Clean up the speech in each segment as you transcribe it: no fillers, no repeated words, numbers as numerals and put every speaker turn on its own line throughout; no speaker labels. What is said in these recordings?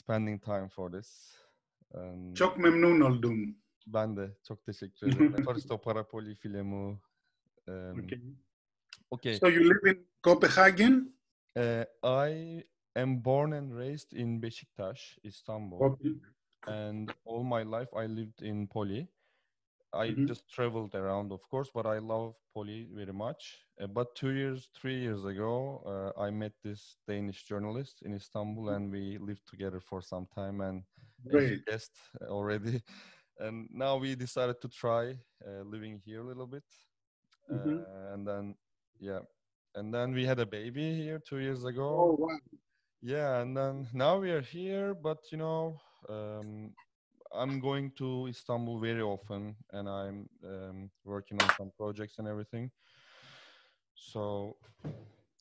spending time for this.
Çok memnun oldum.
Ben de çok teşekkür ederim. Ευχαριστώ πάρα πολύ, φίλε μου. Okay.
So you live in Copenhagen?
I am born and raised in Beşiktaş, Istanbul.
Okay.
And all my life I lived in Poli. I just traveled around, of course, but I love Poli very much. But 3 years ago, I met this Danish journalist in Istanbul, and we lived together for some time, and he guessed already. And now we decided to try living here a little bit. And then we had a baby here 2 years ago.
Oh, wow.
Yeah, and then now we are here, but I'm going to Istanbul very often, and I'm working on some projects and everything. So,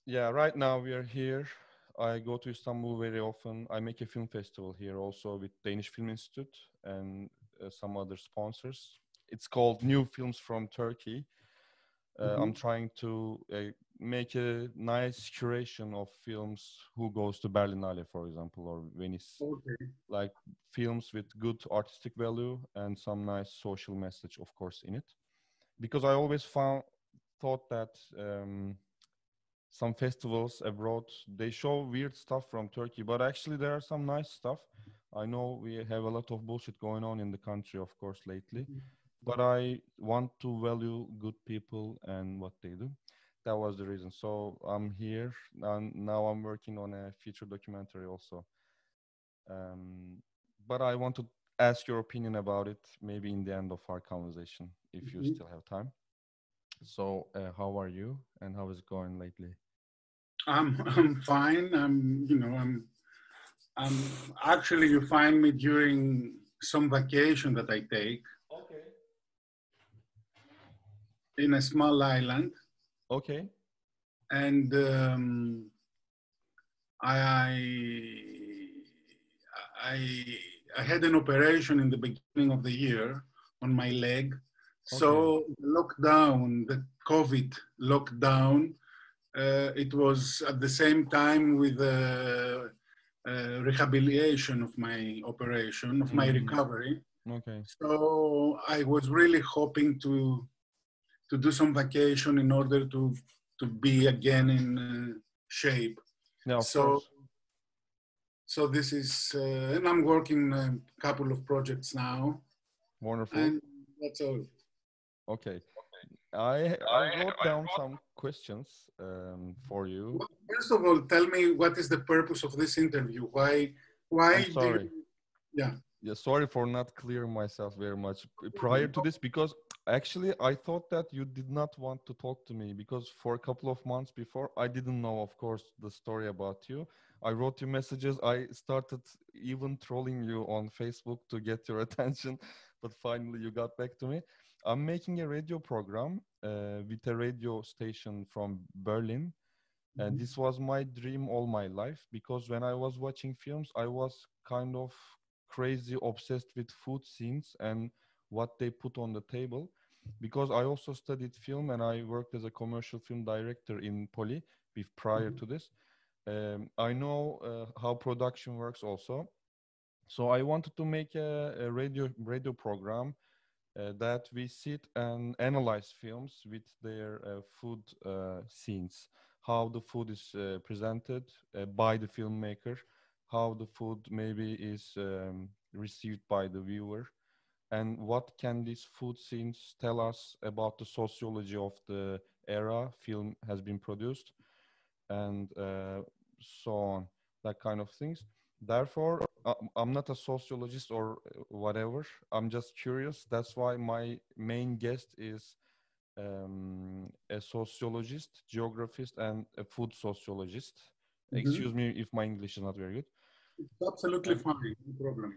yeah, right now we are here. I go to Istanbul very often. I make a film festival here also with Danish Film Institute and some other sponsors. It's called New Films from Turkey. I'm trying to make a nice curation of films who goes to Berlinale, for example, or Venice.
Okay.
Like films with good artistic value and some nice social message, of course, in it. Because I always thought that some festivals abroad, they show weird stuff from Turkey, but actually there are some nice stuff. I know we have a lot of bullshit going on in the country, of course, lately. But I want to value good people and what they do. That was the reason. So I'm here, and now I'm working on a feature documentary also. But I want to ask your opinion about it, maybe in the end of our conversation, if you still have time. So how are you, and how is it going lately?
I'm fine. I'm actually, you find me during some vacation that I take.
Okay.
In a small island.
Okay.
And I had an operation in the beginning of the year on my leg. Okay. So lockdown, the COVID lockdown, it was at the same time with the rehabilitation of my operation, of my recovery.
Okay.
So I was really hoping to do some vacation in order to be again in shape.
Yeah, of course.
So this is, and I'm working a couple of projects now.
Wonderful.
And that's all.
Okay. I wrote down some questions for you.
Well, first of all, tell me, what is the purpose of this interview? Why
I'm sorry.
do you, yeah.
Yeah, sorry for not clearing myself very much prior to this, because actually I thought that you did not want to talk to me, because for a couple of months before, I didn't know, of course, the story about you. I wrote you messages. I started even trolling you on Facebook to get your attention, but finally you got back to me. I'm making a radio program with a radio station from Berlin. And this was my dream all my life, because when I was watching films, I was kind of crazy obsessed with food scenes and what they put on the table, because I also studied film and I worked as a commercial film director in Poli prior to this. I know how production works also. So I wanted to make a radio program that we sit and analyze films with their food scenes, how the food is presented by the filmmaker, how the food maybe is received by the viewer, and what can these food scenes tell us about the sociology of the era film has been produced, and so on, that kind of things. Therefore, I'm not a sociologist or whatever. I'm just curious. That's why my main guest is a sociologist, geographist, and a food sociologist. Excuse me if my English is not very good.
It's absolutely fine, no problem.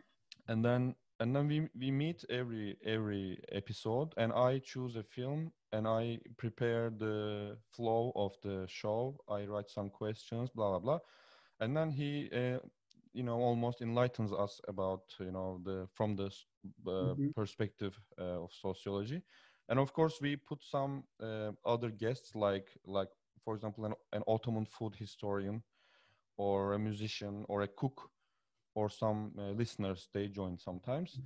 And then we meet every episode, and I choose a film and I prepare the flow of the show. I write some questions, blah blah blah, and then he almost enlightens us about from the perspective of sociology. And of course we put some other guests, like for example an Ottoman food historian, or a musician, or a cook, or some listeners, they join sometimes.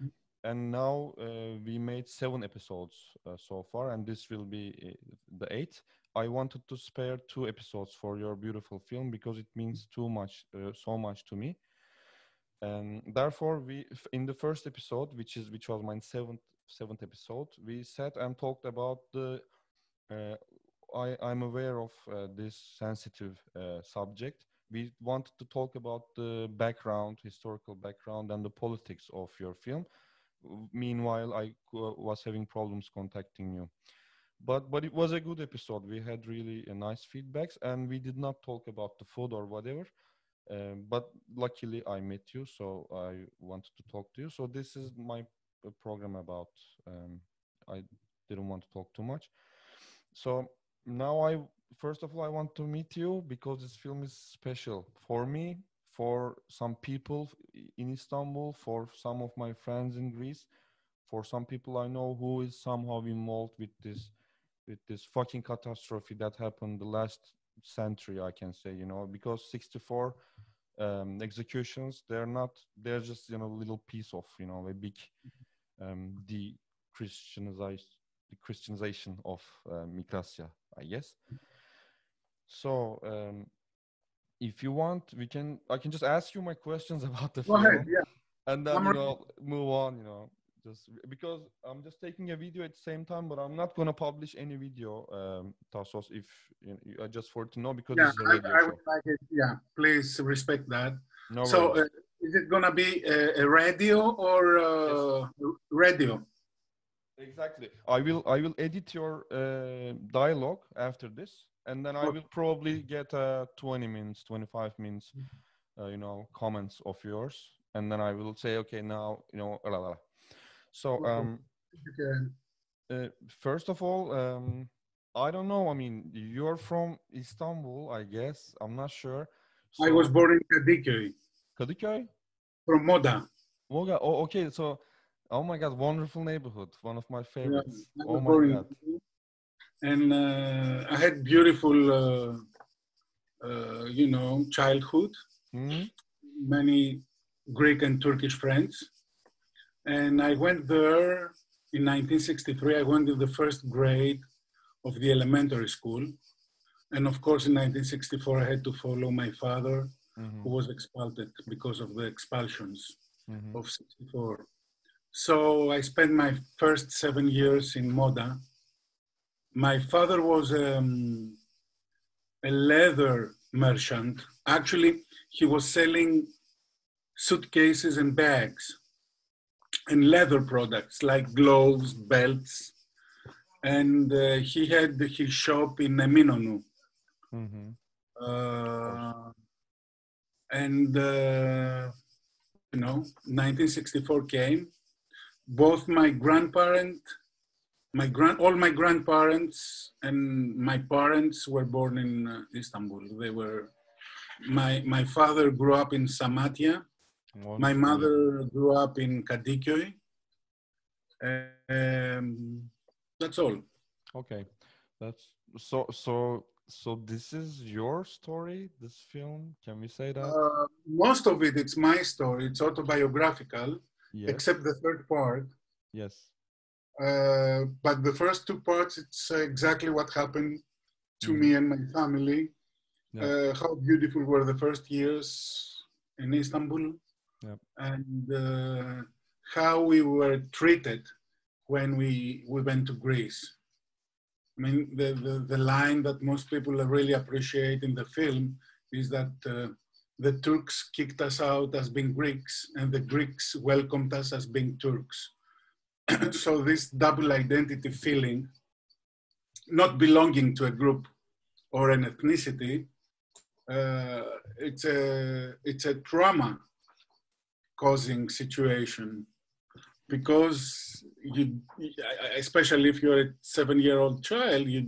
And now we made 7 episodes so far, and this will be the 8th. I wanted to spare 2 episodes for your beautiful film because it means too much, so much to me. And therefore, in the first episode, which was my seventh episode, we sat and talked about the. I'm aware of this sensitive subject. We wanted to talk about the background, historical background, and the politics of your film. Meanwhile, I was having problems contacting you. But it was a good episode. We had really nice feedbacks, and we did not talk about the food or whatever. But luckily, I met you, so I wanted to talk to you. So this is my program about. I didn't want to talk too much. So now first of all, I want to meet you because this film is special for me, for some people in Istanbul, for some of my friends in Greece, for some people I know who is somehow involved with this fucking catastrophe that happened the last century, I can say, because 64 executions, they're just, little piece of, a big the Christianization of Mikrasya, I guess. So if you want, I can just ask you my questions about the film.
Go ahead, yeah.
And then, move on, just because I'm just taking a video at the same time, but I'm not going to publish any video, Tassos, if just for it to know, because this is a radio
I
show.
would like it. Yeah, please respect that.
No
so,
worries.
Is it going to be a radio or radio?
Exactly. I will edit your dialogue after this, and then I will probably get 20 minutes, 25 minutes, comments of yours, and then I will say, okay, now, blah, blah, blah. So, first of all, I don't know. I mean, you're from Istanbul, I guess. I'm not sure.
So, I was born in Kadıköy.
Kadıköy?
From Moda.
Moda. Oh, okay. So, oh my God, wonderful neighborhood. One of my favorites.
Yeah,
oh my God.
And I had beautiful, childhood.
Mm-hmm.
Many Greek and Turkish friends. And I went there in 1963. I went to the first grade of the elementary school. And of course, in 1964, I had to follow my father, who was expelled because of the expulsions of 64. So I spent my first 7 years in Moda. My father was a leather merchant. Actually, he was selling suitcases and bags and leather products like gloves, belts. And he had his shop in Eminonu. And 1964 came. Both my grandparents, all my grandparents and my parents were born in Istanbul. They were, my father grew up in Samatya. My mother grew up in Kadıköy. That's all.
Okay, that's so this is your story, this film? Can we say that?
Most of it, it's my story. It's autobiographical, yes. Except the third part.
Yes.
But the first 2 parts, it's exactly what happened to me and my family. Yeah. How beautiful were the first years in Istanbul. Yep. And how we were treated when we went to Greece. I mean, the line that most people really appreciate in the film is that the Turks kicked us out as being Greeks and the Greeks welcomed us as being Turks. So this double identity feeling, not belonging to a group or an ethnicity, it's a trauma causing situation, because especially if you're a 7-year-old child, you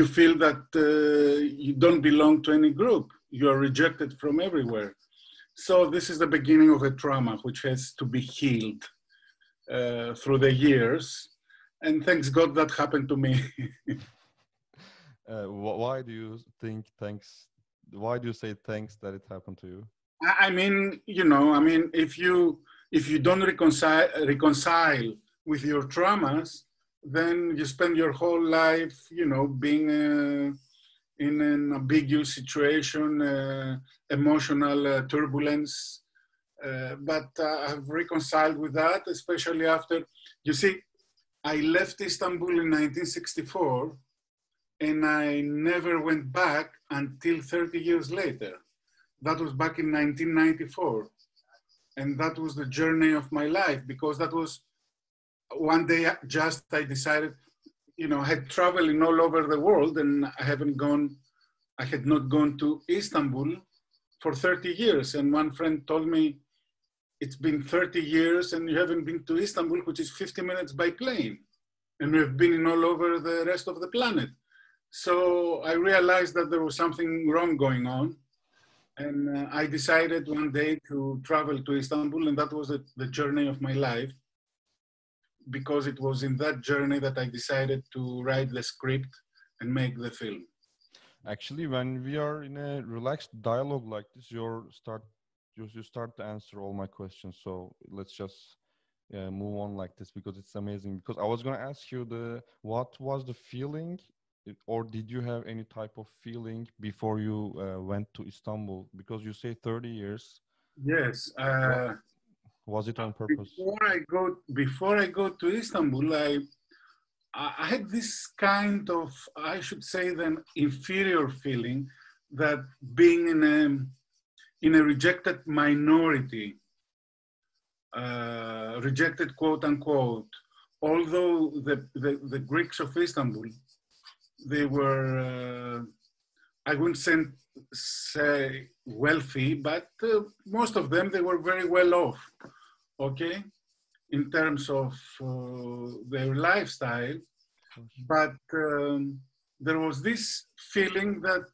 feel that you don't belong to any group. You are rejected from everywhere. So this is the beginning of a trauma which has to be healed through the years. And thanks God that happened to me.
Why do you say thanks that it happened to you?
I mean, if you don't reconcile with your traumas, then you spend your whole life, being in an ambiguous situation, emotional turbulence. But I've reconciled with that, especially after, you see, I left Istanbul in 1964, and I never went back until 30 years later. That was back in 1994. And that was the journey of my life, because that was one day I decided, I had traveling all over the world, and I had not gone to Istanbul for 30 years. And one friend told me, it's been 30 years and you haven't been to Istanbul, which is 50 minutes by plane. And we've been all over the rest of the planet. So I realized that there was something wrong going on. And I decided one day to travel to Istanbul, and that was the journey of my life, because it was in that journey that I decided to write the script and make the film.
Actually, when we are in a relaxed dialogue like this, you start to answer all my questions. So let's just move on like this, because it's amazing. Because I was going to ask you what was the feeling, or did you have any type of feeling before you went to Istanbul? Because you say 30 years.
Yes.
Was it on purpose?
Before I go to Istanbul, I had this kind of, I should say, then inferior feeling that being in a rejected minority, rejected quote unquote, although the Greeks of Istanbul, they were, I wouldn't say wealthy, but most of them, they were very well off, okay, in terms of their lifestyle. But there was this feeling that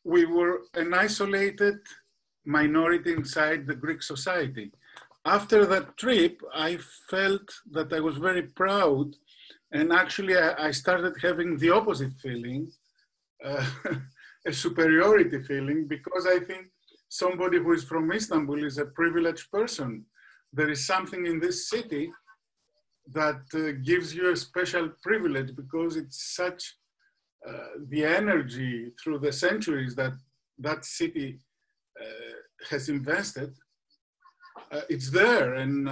we were an isolated minority inside the Greek society. After that trip, I felt that I was very proud. And actually, I started having the opposite feeling, a superiority feeling, because I think somebody who is from Istanbul is a privileged person. There is something in this city that gives you a special privilege, because it's such the energy through the centuries that city has invested. It's there, and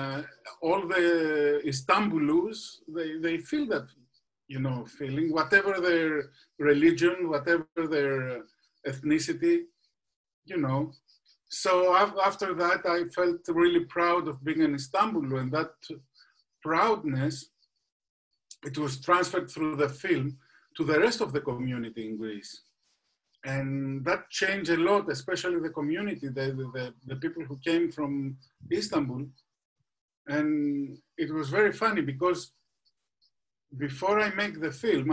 all the Istanbulus, they feel that, feeling, whatever their religion, whatever their ethnicity, So after that, I felt really proud of being in Istanbul, and that proudness, it was transferred through the film to the rest of the community in Greece. And that changed a lot, especially the community, the people who came from Istanbul. And it was very funny, because before I make the film,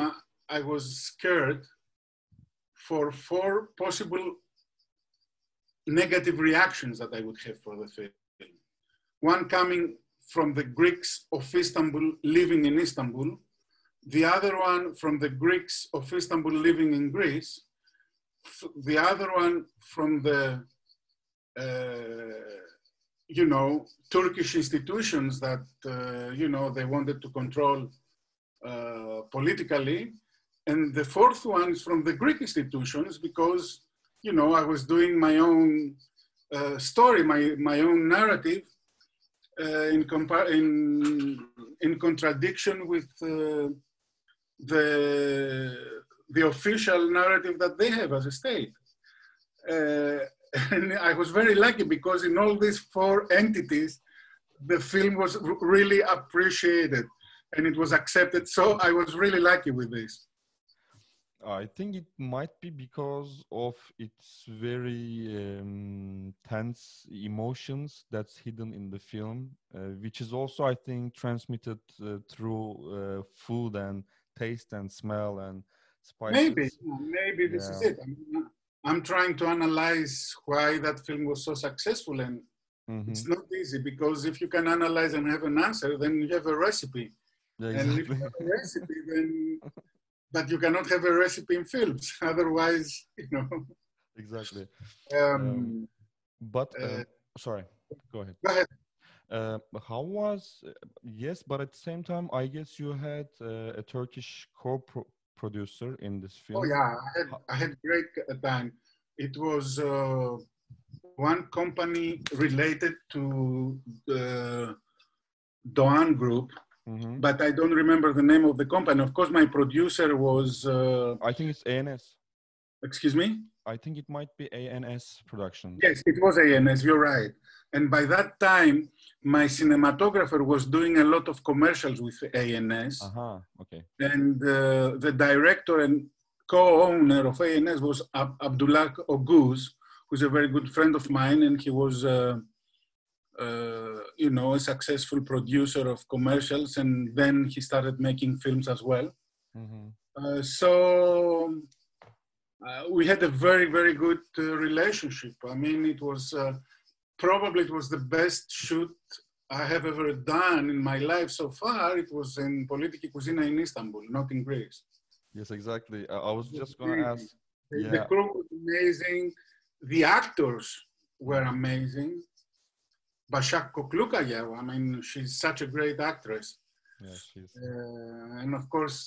I was scared for 4 possible negative reactions that I would have for the film. One coming from the Greeks of Istanbul living in Istanbul, the other one from the Greeks of Istanbul living in Greece, the other one from the, Turkish institutions that, they wanted to control politically. And the fourth one is from the Greek institutions, because, I was doing my own story, my own narrative, in contradiction with the official narrative that they have as a state. And I was very lucky, because in all these 4 entities, the film was really appreciated and it was accepted. So I was really lucky with this.
I think it might be because of its very tense emotions that's hidden in the film, which is also, I think, transmitted through food and taste and smell and spices.
Maybe this is it. I'm trying to analyze why that film was so successful, and it's not easy, because if you can analyze and have an answer, then you have a recipe.
Yeah, exactly.
And if you have a recipe, then, but you cannot have a recipe in films. Otherwise,
Exactly.
Um,
But
uh,
sorry, go ahead.
Go ahead.
How was yes, but at the same time, I guess you had a Turkish co-producer in this
Oh
film.
yeah,
Ho-
I had great time. It was one company related to the Doğan Group,
Mhm.
but I don't remember the name of the company. Of course, my producer was,
I think it's ANS.
excuse me?
I think it might be ANS Productions.
Yes, it was ANS, you're right. And by that time, my cinematographer was doing a lot of commercials with ANS.
Aha, okay.
And the director and co-owner of ANS was Abdullah Oguz, who's a very good friend of mine, and he was, you know, a successful producer of commercials, and then he started making films as well. So we had a very, very good relationship. I mean, it was probably it was the best shoot I have ever done in my life so far. It was in Politiki Cuisina in Istanbul, not in Greece.
Yes, exactly. I was just going to ask.
The
Yeah.
crew was amazing. The actors were amazing. Başak Koklukayev, I mean, she's such a great actress.
Yeah, she's.
And of course,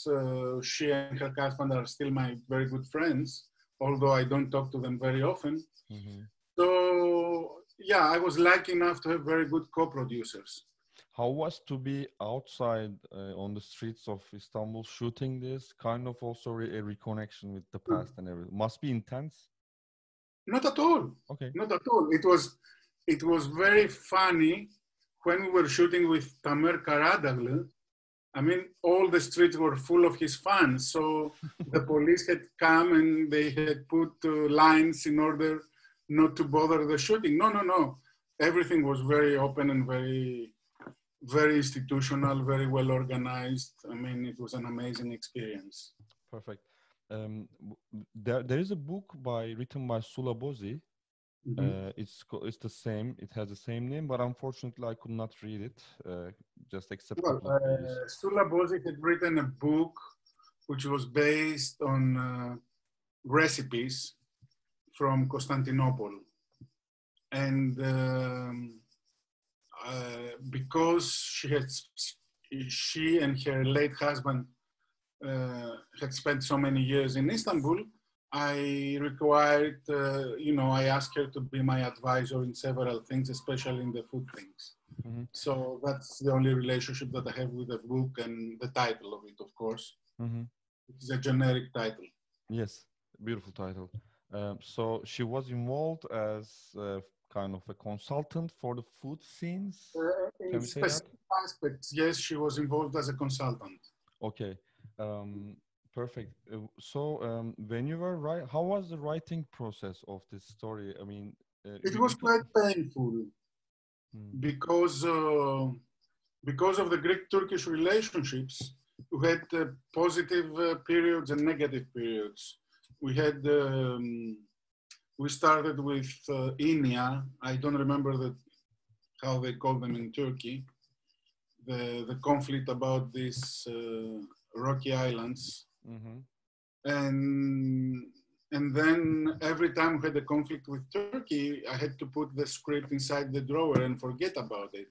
she and her husband are still my very good friends, although I don't talk to them very often. So, yeah, I was lucky enough to have very good co-producers.
How was to be outside on the streets of Istanbul shooting this? Kind of also a reconnection with the past and everything. Must be intense.
Not at all.
Okay.
Not at all. It was very funny when we were shooting with Tamer Karadaglı. I mean, all the streets were full of his fans. So the police had come and they had put lines in order not to bother the shooting. No. Everything was very open and very, very institutional, very well organized. I mean, it was an amazing experience.
Perfect. There is a book written by Sula Bozi. It's the same. It has the same name, but unfortunately, I could not read it. Just except a couple of pages.
Sula Bozi had written a book which was based on recipes from Constantinople, and because she and her late husband had spent so many years in Istanbul, I required, I asked her to be my advisor in several things, especially in the food things. So that's the only relationship that I have with the book and the title of it, of course. It's a generic title.
Yes, beautiful title. So she was involved as kind of a consultant for the food scenes?
In specific aspects, yes, she was involved as a consultant.
Okay. Perfect. So when you were writing, how was the writing process of this story? I mean,
it was quite painful because of the Greek-Turkish relationships. We had positive periods and negative periods. We started with Inia. I don't remember how they call them in Turkey. The conflict about these rocky islands. And then every time we had a conflict with Turkey, I had to put the script inside the drawer and forget about it.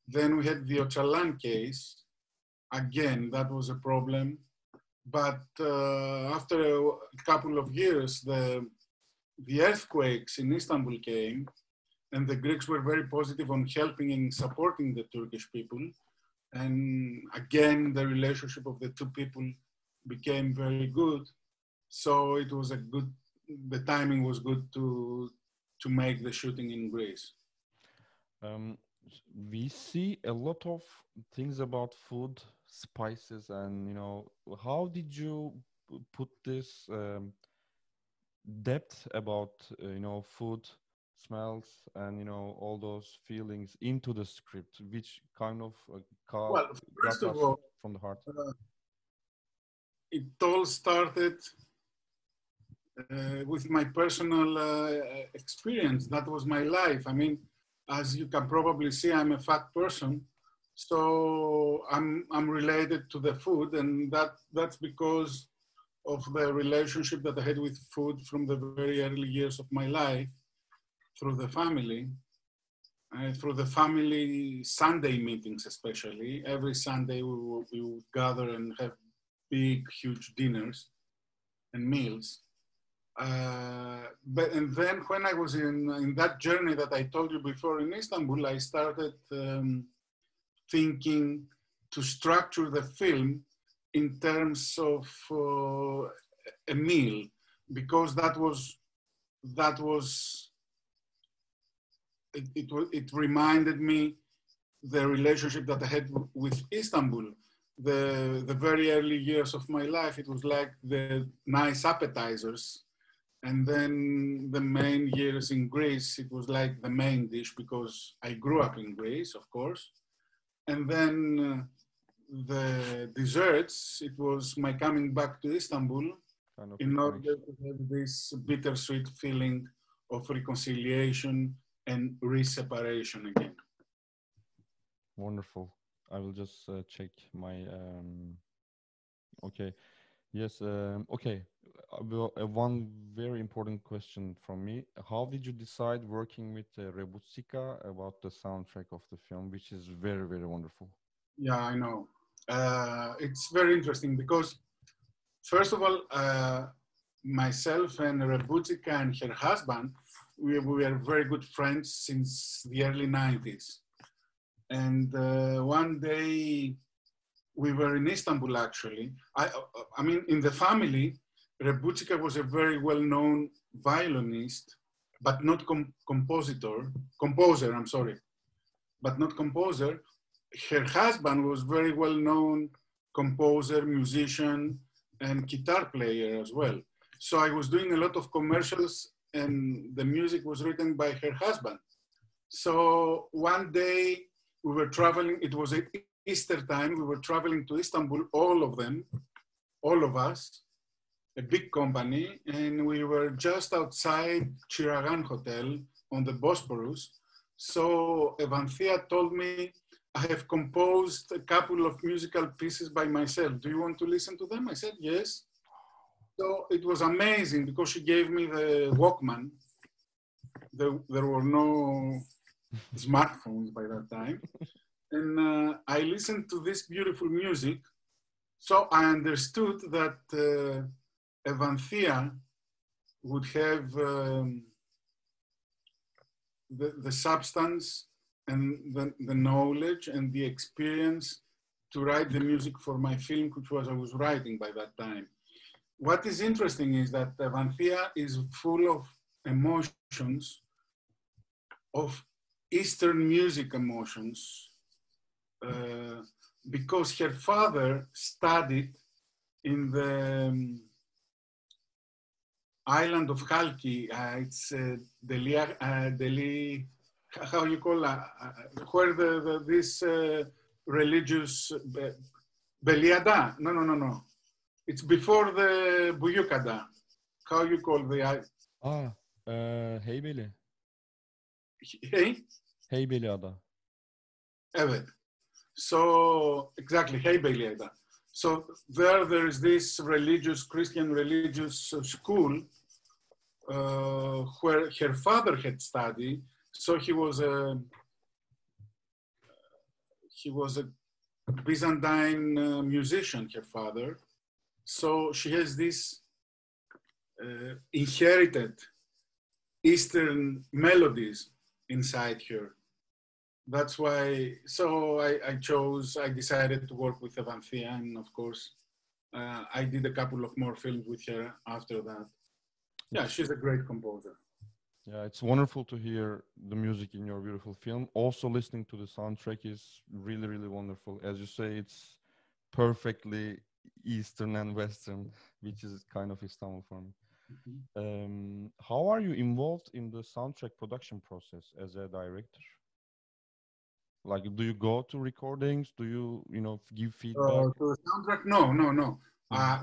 Then we had the Öcalan case. Again, that was a problem. But after a couple of years, the earthquakes in Istanbul came, and the Greeks were very positive on helping and supporting the Turkish people. And again, the relationship of the two people became very good. So it was the timing was good to make the shooting in Greece.
We see a lot of things about food, spices, and how did you put this depth about food, smells, and all those feelings into the script, which kind of
well, first of all,
from the heart?
It all started with my personal experience. That was my life. I mean, as you can probably see, I'm a fat person, so I'm related to the food, and that's because of the relationship that I had with food from the very early years of my life, through the family Sunday meetings especially. Every Sunday we would gather and have big, huge dinners and meals. And then when I was in that journey that I told you before in Istanbul, I started thinking to structure the film in terms of a meal, because it reminded me the relationship that I had with Istanbul. The very early years of my life, it was like the nice appetizers. And then the main years in Greece, it was like the main dish, because I grew up in Greece, of course. And then the desserts, it was my coming back to Istanbul in order to have this bittersweet feeling of reconciliation and re-separation again.
Wonderful. I will just check my, okay. Yes, okay. One very important question from me. How did you decide working with Rebutsika about the soundtrack of the film, which is very, very wonderful?
Yeah, I know. It's very interesting because, first of all, myself and Rebutsika and her husband, we are very good friends since the early 90s. And one day we were in Istanbul, actually. I mean, in the family, Rebutsika was a very well-known violinist, but not composer, but not composer. Her husband was very well-known composer, musician, and guitar player as well. So I was doing a lot of commercials, and the music was written by her husband. So one day we were traveling, it was Easter time, we were traveling to Istanbul, all of them, all of us, a big company, and we were just outside Chiragan Hotel on the Bosporus. So Evanthea told me, I have composed a couple of musical pieces by myself. Do you want to listen to them? I said, yes. So it was amazing because she gave me the Walkman. There were no smartphones by that time. And I listened to this beautiful music. So I understood that Evanthea would have the substance and the knowledge and the experience to write the music for my film, which I was writing by that time. What is interesting is that Evanthea is full of emotions, of Eastern music emotions, because her father studied in the island of Halki. It's Delhi, how you call where this religious Beliada? No. It's before the Buyukada. How you call the
Heybeli.
Hey?
Heybeliada.
Evet. So exactly, Heybeliada. So there is this Christian religious school where her father had studied. So he was a Byzantine musician, her father. So she has this inherited Eastern melodies inside her. That's why, so I decided to work with Evanthea, and of course, I did a couple of more films with her after that. Yeah, she's a great composer.
Yeah, it's wonderful to hear the music in your beautiful film. Also, listening to the soundtrack is really, really wonderful. As you say, it's perfectly Eastern and Western, which is kind of Istanbul for me. Mm-hmm. How are you involved in the soundtrack production process as a director? Like, do you go to recordings? Do you give feedback?
To the soundtrack? No.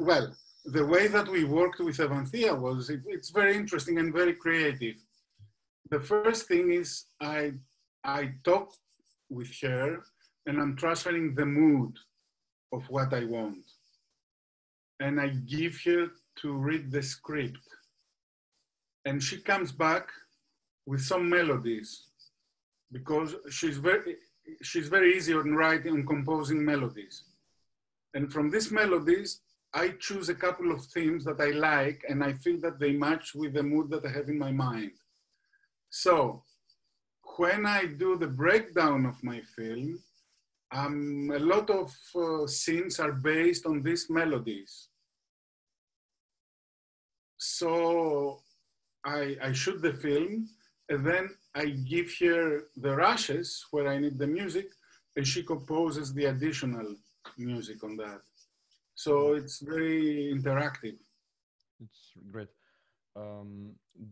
Well, the way that we worked with Evanthea was, it's very interesting and very creative. The first thing is I talk with her and I'm transferring the mood of what I want. and I give her to read the script. And she comes back with some melodies, because she's very easy on writing and composing melodies. And from these melodies, I choose a couple of themes that I like, and I feel that they match with the mood that I have in my mind. So when I do the breakdown of my film, a lot of scenes are based on these melodies. So I shoot the film, and then I give her the rushes where I need the music, and she composes the additional music on that. So it's very interactive.
It's great.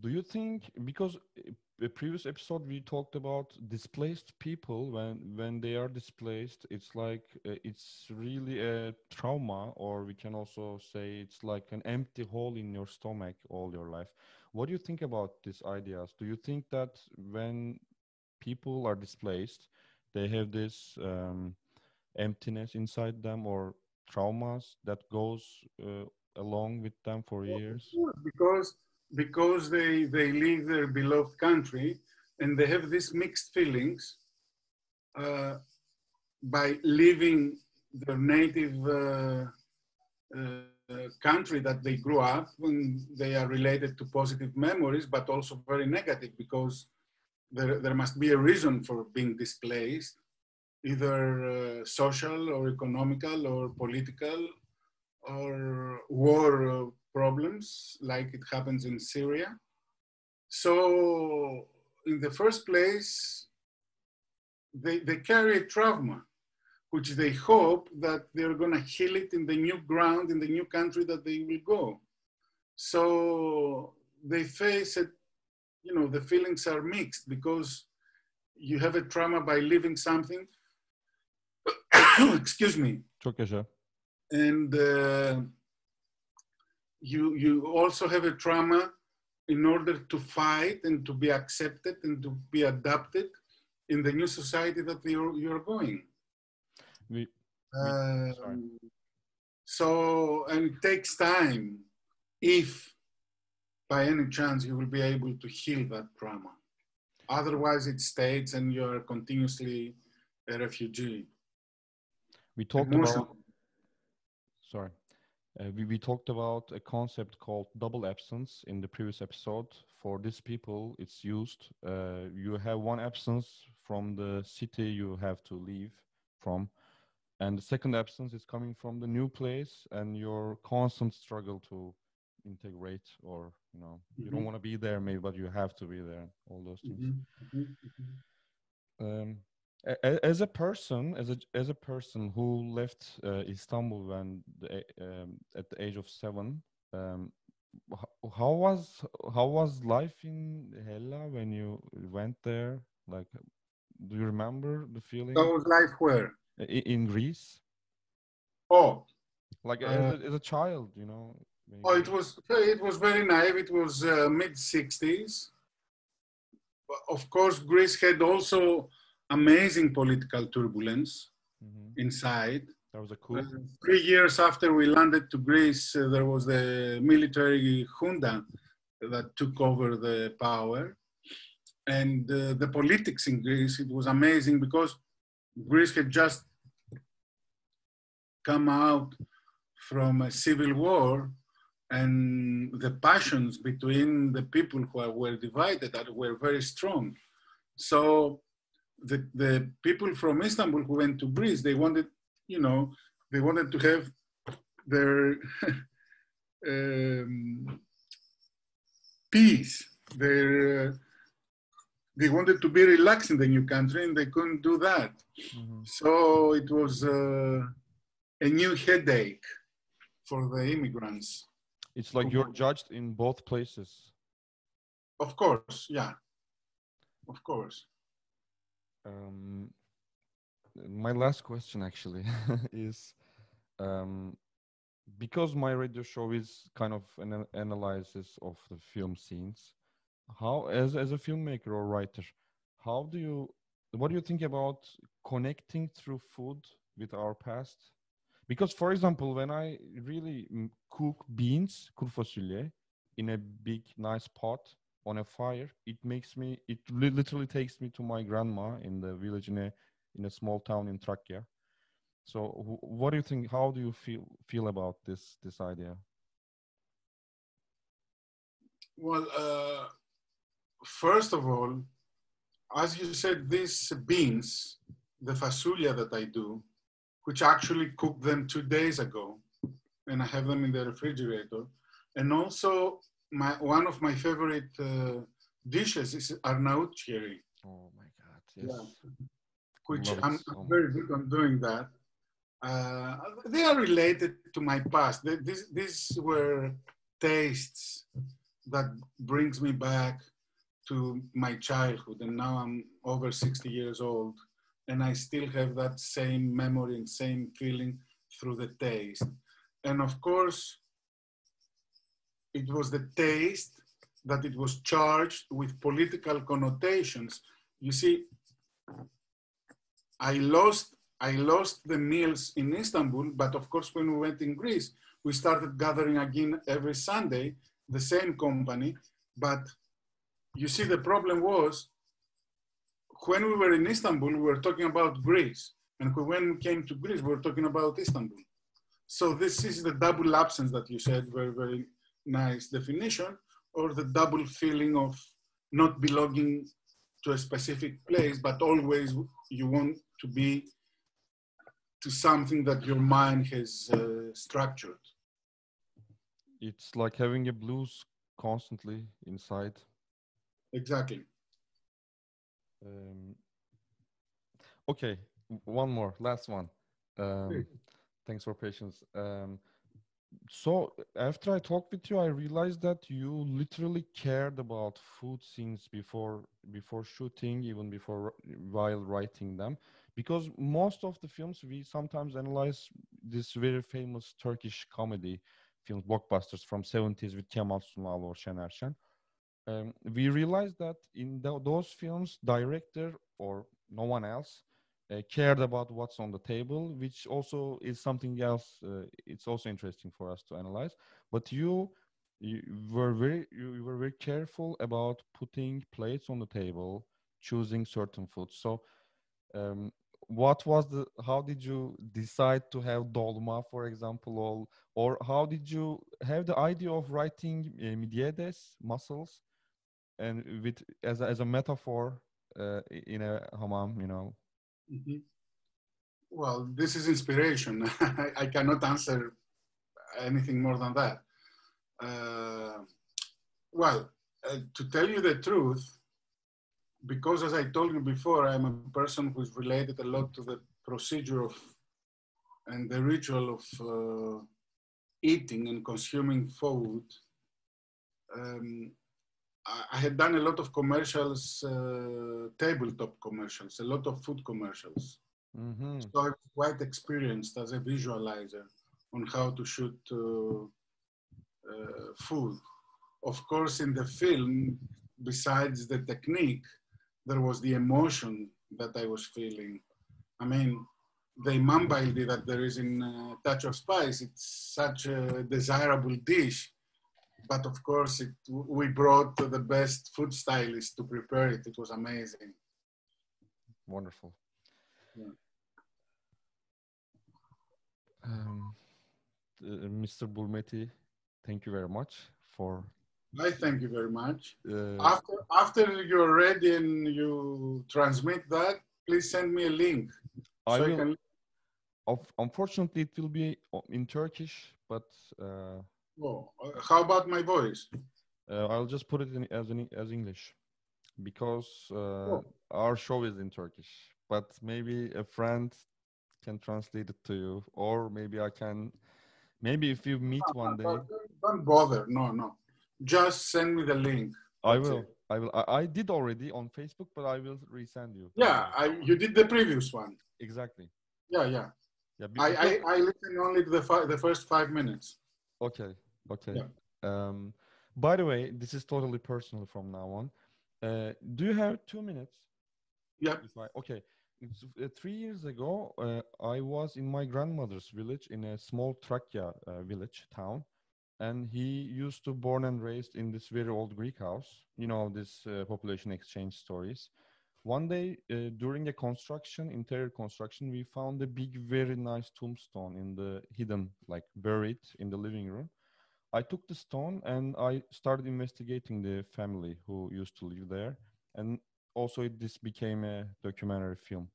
Do you think, because the previous episode we talked about displaced people, when they are displaced, it's like it's really a trauma, or we can also say it's like an empty hole in your stomach all your life. What do you think about these ideas? Do you think that when people are displaced, they have this emptiness inside them, or traumas that goes along with them for years?
Because they leave their beloved country, and they have these mixed feelings by leaving their native country that they grew up, and they are related to positive memories, but also very negative, because there must be a reason for being displaced, either social or economical or political, or war problems like it happens in Syria. So in the first place, they carry a trauma, which they hope that they're going to heal it in the new ground, in the new country that they will go. So they face it, the feelings are mixed, because you have a trauma by leaving something. Excuse me.
Çok yaşa.
And you also have a trauma in order to fight and to be accepted and to be adapted in the new society that you're going. So, and it takes time, if by any chance you will be able to heal that trauma. Otherwise it stays and you're continuously a refugee.
We talked about, sorry. We talked about a concept called double absence in the previous episode. For these people, it's used. You have one absence from the city you have to leave from, and the second absence is coming from the new place, and your constant struggle to integrate, or you don't want to be there maybe, but you have to be there. All those things. As a person who left Istanbul when at the age of 7, how was life in Hella when you went there? Like, do you remember the feeling?
How was life where?
In Greece?
Oh,
like as a child, maybe.
Oh, it was very naive. It was mid-60s. Of course, Greece had also amazing political turbulence inside.
There was a coup.
3 years after we landed to Greece, there was the military junta that took over the power. And the politics in Greece, it was amazing, because Greece had just come out from a civil war, and the passions between the people who were divided were very strong. So the people from Istanbul who went to Greece, they wanted to have their peace. They wanted to be relaxed in the new country, and they couldn't do that. So it was a new headache for the immigrants.
It's like you're judged in both places.
Of course, yeah. Of course.
My last question actually is, because my radio show is kind of an analysis of the film scenes, how, as a filmmaker or writer, what do you think about connecting through food with our past? Because, for example, when I really cook beans, kuru fasulye, in a big, nice pot on a fire, it literally takes me to my grandma in the village in a small town in Trakya. So what do you think? How do you feel about this idea?
Well, first of all, as you said, these beans, the fasulia that I do, which actually cooked them 2 days ago, and I have them in the refrigerator. And also, one of my favorite dishes is Arnaut cherry.
Oh my God! Yes.
Yeah. Which I'm very good on doing that. They are related to my past. These were tastes that brings me back to my childhood, and now I'm over 60 years old, and I still have that same memory and same feeling through the taste. And of course, it was the taste that it was charged with political connotations. You see, I lost the meals in Istanbul, but of course, when we went in Greece, we started gathering again every Sunday, the same company. But you see, the problem was, when we were in Istanbul, we were talking about Greece. And when we came to Greece, we were talking about Istanbul. So this is the double absence that you said, very, very nice definition, or the double feeling of not belonging to a specific place, but always you want to be to something that your mind has structured.
It's like having a blues constantly inside.
Exactly.
Okay, one more, last one. Thanks for patience. So after I talked with you, I realized that you literally cared about food scenes before shooting, even while writing them. Because most of the films, we sometimes analyze this very famous Turkish comedy films, blockbusters from 70s with Kemal Sunal or Şener Şen. We realized that in those films, director or no one else cared about what's on the table, which also is something else. It's also interesting for us to analyze. But you were very careful about putting plates on the table, choosing certain foods. So, how did you decide to have dolma, for example, or how did you have the idea of writing midyedes, mussels, and as a metaphor in a hammam, you know?
Mm-hmm. Well, this is inspiration. I cannot answer anything more than that. To tell you the truth, because as I told you before, I'm a person who's related a lot to the procedure of and the ritual of eating and consuming food. I had done a lot of commercials, tabletop commercials, a lot of food commercials. Mm-hmm. So I was quite experienced as a visualizer on how to shoot food. Of course, in the film, besides the technique, there was the emotion that I was feeling. I mean, the imambaldi that there is in Touch of Spice, it's such a desirable dish. But of course, we brought the best food stylist to prepare it. It was amazing.
Wonderful. Yeah. Mr. Boulmeti, thank you very much for...
I thank you very much. After you're ready and you transmit that, please send me a link.
Unfortunately, it will be in Turkish, but...
how about my voice?
I'll just put it in as English, because our show is in Turkish. But maybe a friend can translate it to you, or maybe I can. Maybe if you meet one day.
Don't bother. No. Just send me the link.
I will. I did already on Facebook, but I will resend you.
Yeah, you did the previous one.
Exactly.
Yeah. I listened only to the first 5 minutes.
Okay. Yeah. By the way, this is totally personal from now on. Do you have 2 minutes?
Yeah.
Okay. 3 years ago, I was in my grandmother's village in a small Trakya village town, and he used to born and raised in this very old Greek house. You know, this population exchange stories. One day during a construction, interior construction, we found a big, very nice tombstone in the hidden, like buried in the living room. I took the stone and I started investigating the family who used to live there. And also this became a documentary film.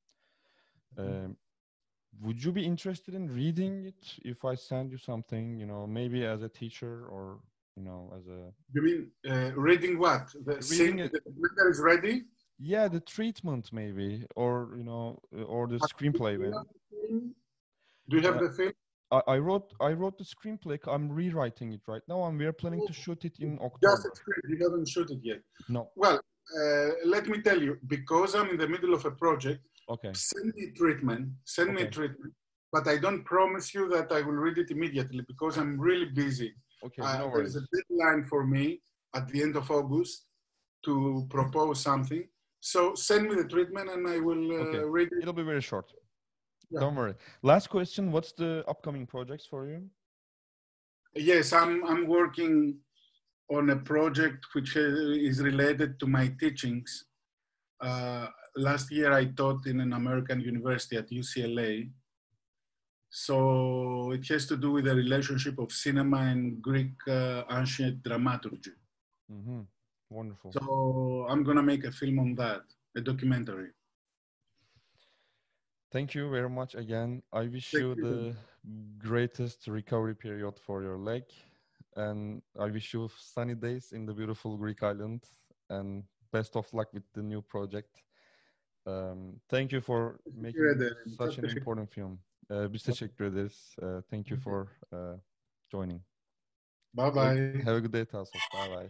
Would you be interested in reading it if I send you something, you know, maybe as a teacher or, you know, as a...
You mean reading what? The
Reading it.
The documentary is ready?
Yeah, the treatment maybe, or, you know, or the screenplay.
Do you have the film?
I wrote the screenplay. I'm rewriting it right now, and we are planning to shoot it in October.
Just a script. You haven't shot it yet.
No.
Well, let me tell you, because I'm in the middle of a project.
Okay.
Send me treatment. Send me treatment. But I don't promise you that I will read it immediately because I'm really busy.
Okay. No
there's
worries.
a deadline for me at the end of August to propose something. So send me the treatment and I will read it.
It'll be very short.
Yeah.
Don't worry. Last question. What's the upcoming projects for you?
Yes, I'm working on a project which is related to my teachings. Last year I taught in an American university at UCLA. So it has to do with the relationship of cinema and Greek ancient dramaturgy.
Mm-hmm. Wonderful.
So I'm going to make a film on that, a documentary.
Thank you very much again. I wish you the greatest recovery period for your leg. And I wish you sunny days in the beautiful Greek island. And best of luck with the new project. Thank you for making such an important film. Biz teşekkür ederiz. Thank you for joining.
Bye-bye.
Have a good day, Tassos. Bye-bye.